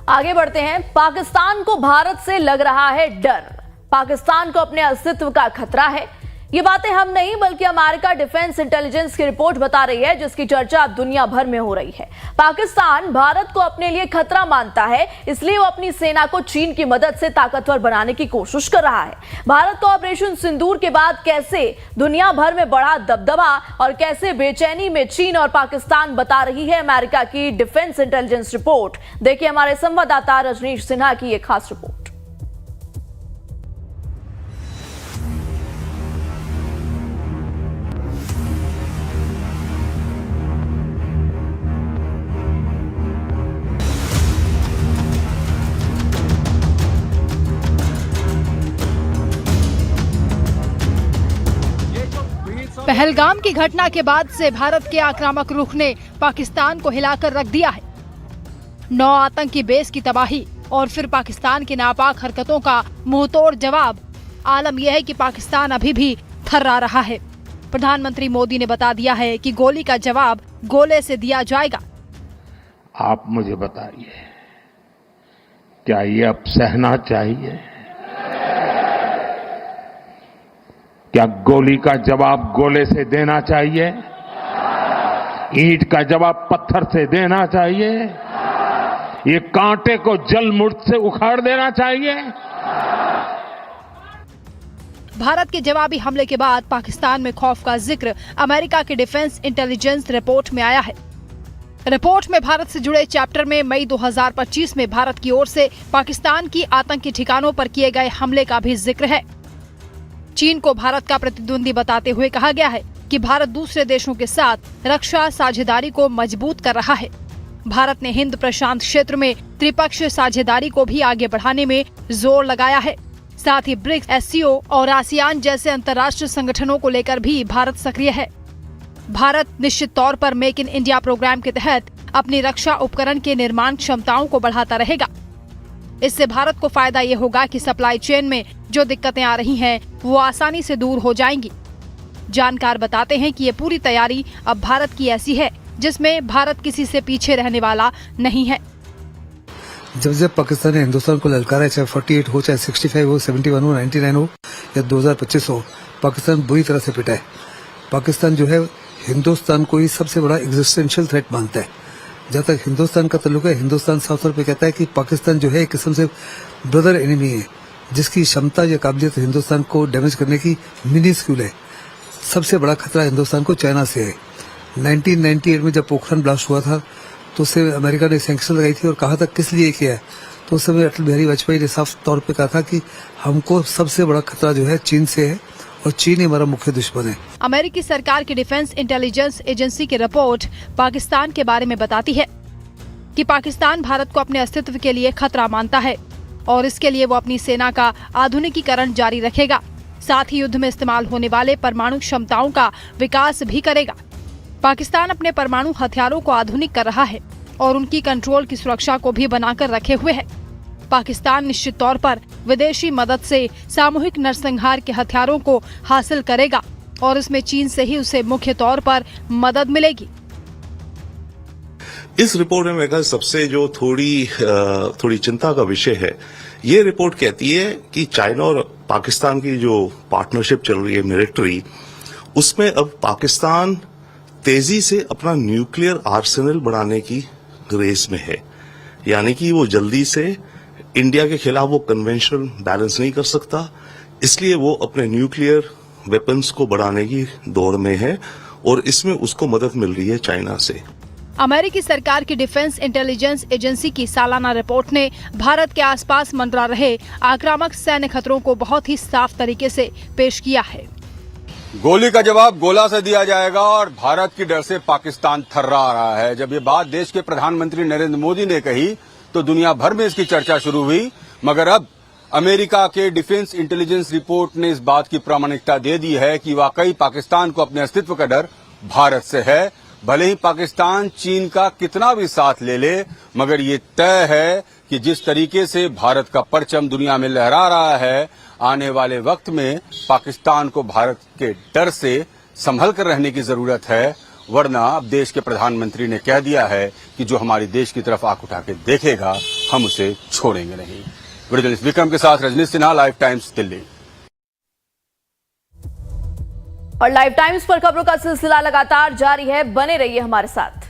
आगे बढ़ते हैं। पाकिस्तान को भारत से लग रहा है डर। पाकिस्तान को अपने अस्तित्व का खतरा है। ये बातें हम नहीं बल्कि अमेरिका डिफेंस इंटेलिजेंस की रिपोर्ट बता रही है, जिसकी चर्चा अब दुनिया भर में हो रही है। पाकिस्तान भारत को अपने लिए खतरा मानता है, इसलिए वो अपनी सेना को चीन की मदद से ताकतवर बनाने की कोशिश कर रहा है। भारत को ऑपरेशन सिंदूर के बाद कैसे दुनिया भर में बढ़ा दबदबा और कैसे बेचैनी में चीन और पाकिस्तान, बता रही है अमेरिका की डिफेंस इंटेलिजेंस रिपोर्ट। देखिए हमारे संवाददाता रजनीश सिन्हा की एक खास रिपोर्ट। पहलगाम की घटना के बाद से भारत के आक्रामक रुख ने पाकिस्तान को हिलाकर रख दिया है। 9 आतंकी बेस की तबाही और फिर पाकिस्तान की नापाक हरकतों का मुंहतोड़ जवाब। आलम यह है कि पाकिस्तान अभी भी थर्रा रहा है। प्रधानमंत्री मोदी ने बता दिया है कि गोली का जवाब गोले से दिया जाएगा। आप मुझे बताइए, क्या ये अब सहना चाहिए? क्या गोली का जवाब गोले से देना चाहिए? ईंट का जवाब पत्थर से देना चाहिए? ये कांटे को जलमुर्द से उखाड़ देना चाहिए? भारत के जवाबी हमले के बाद पाकिस्तान में खौफ का जिक्र अमेरिका के डिफेंस इंटेलिजेंस रिपोर्ट में आया है। रिपोर्ट में भारत से जुड़े चैप्टर में मई 2025 में भारत की ओर से पाकिस्तान की आतंकी ठिकानों पर किए गए हमले का भी जिक्र है। चीन को भारत का प्रतिद्वंदी बताते हुए कहा गया है कि भारत दूसरे देशों के साथ रक्षा साझेदारी को मजबूत कर रहा है। भारत ने हिंद प्रशांत क्षेत्र में त्रिपक्षीय साझेदारी को भी आगे बढ़ाने में जोर लगाया है। साथ ही ब्रिक्स, SCO और आसियान जैसे अंतर्राष्ट्रीय संगठनों को लेकर भी भारत सक्रिय है। भारत निश्चित तौर पर मेक इन इंडिया प्रोग्राम के तहत अपनी रक्षा उपकरण के निर्माण क्षमताओं को बढ़ाता रहेगा। इससे भारत को फायदा ये होगा कि सप्लाई चेन में जो दिक्कतें आ रही हैं, वो आसानी से दूर हो जाएंगी। जानकार बताते हैं कि ये पूरी तैयारी अब भारत की ऐसी है जिसमें भारत किसी से पीछे रहने वाला नहीं है। जब पाकिस्तान ने हिंदुस्तान को ललकारा, चाहे 48 हो, चाहे 65 हो, 71 हो, 99 हो या 2025 हो, पाकिस्तान बुरी तरह से पिटा है। पाकिस्तान जो है हिंदुस्तान को ही सबसे बड़ा एग्जिस्टेंशियल थ्रेट मानता है। जब तक हिंदुस्तान का ताल्लुक है, हिंदुस्तान साफ तौर पे कहता है कि पाकिस्तान जो है एक किस्म से ब्रदर एनिमी है, जिसकी क्षमता या काबिलियत हिंदुस्तान को डैमेज करने की मिनिस्क्यूल है। सबसे बड़ा खतरा हिंदुस्तान को चाइना से है। 1998 में जब पोखरण ब्लास्ट हुआ था तो उससे अमेरिका ने सैंक्शन लगाई थी और कहा था किस लिए किया है, तो उस समय अटल बिहारी वाजपेयी ने साफ तौर पे कहा था कि हमको सबसे बड़ा खतरा जो है चीन से है और चीन ही हमारा मुख्य दुश्मन है। अमेरिकी सरकार की डिफेंस इंटेलिजेंस एजेंसी की रिपोर्ट पाकिस्तान के बारे में बताती है कि पाकिस्तान भारत को अपने अस्तित्व के लिए खतरा मानता है और इसके लिए वो अपनी सेना का आधुनिकीकरण जारी रखेगा। साथ ही युद्ध में इस्तेमाल होने वाले परमाणु क्षमताओं का विकास भी करेगा। पाकिस्तान अपने परमाणु हथियारों को आधुनिक कर रहा है और उनकी कंट्रोल की सुरक्षा को भी बनाकर रखे हुए है। पाकिस्तान निश्चित तौर पर विदेशी मदद से सामूहिक नरसंहार के हथियारों को हासिल करेगा और इसमें चीन से ही उसे मुख्य तौर पर मदद मिलेगी। इस रिपोर्ट में मेरे ख्याल सबसे जो थोड़ी चिंता का विषय है, ये रिपोर्ट कहती है कि चाइना और पाकिस्तान की जो पार्टनरशिप चल रही है मिलिट्री, उसमें अब पाकिस्तान तेजी से अपना न्यूक्लियर आर्सेनल बढ़ाने की रेस में है। यानी कि वो जल्दी से इंडिया के खिलाफ वो कन्वेंशनल बैलेंस नहीं कर सकता, इसलिए वो अपने न्यूक्लियर वेपन्स को बढ़ाने की दौड़ में है और इसमें उसको मदद मिल रही है चाइना से। अमेरिकी सरकार की डिफेंस इंटेलिजेंस एजेंसी की सालाना रिपोर्ट ने भारत के आसपास मंडरा रहे आक्रामक सैन्य खतरों को बहुत ही साफ तरीके से पेश किया है। गोली का जवाब गोला से दिया जाएगा और भारत की डर से पाकिस्तान थर्रा रहा है। जब ये बात देश के प्रधानमंत्री नरेंद्र मोदी ने कही तो दुनिया भर में इसकी चर्चा शुरू हुई, मगर अब अमेरिका के डिफेंस इंटेलिजेंस रिपोर्ट ने इस बात की प्रामाणिकता दे दी है कि वाकई पाकिस्तान को अपने अस्तित्व का डर भारत से है। भले ही पाकिस्तान चीन का कितना भी साथ ले ले, मगर ये तय है कि जिस तरीके से भारत का परचम दुनिया में लहरा रहा है, आने वाले वक्त में पाकिस्तान को भारत के डर से संभल कर रहने की जरूरत है। वरना अब देश के प्रधानमंत्री ने कह दिया है कि जो हमारे देश की तरफ आंख उठा के देखेगा हम उसे छोड़ेंगे नहीं। वीडियो जर्नलिस्ट विक्रम के साथ रजनीश सिन्हा, लाइव टाइम्स, दिल्ली। और लाइव टाइम्स पर खबरों का सिलसिला लगातार जारी है, बने रहिए हमारे साथ।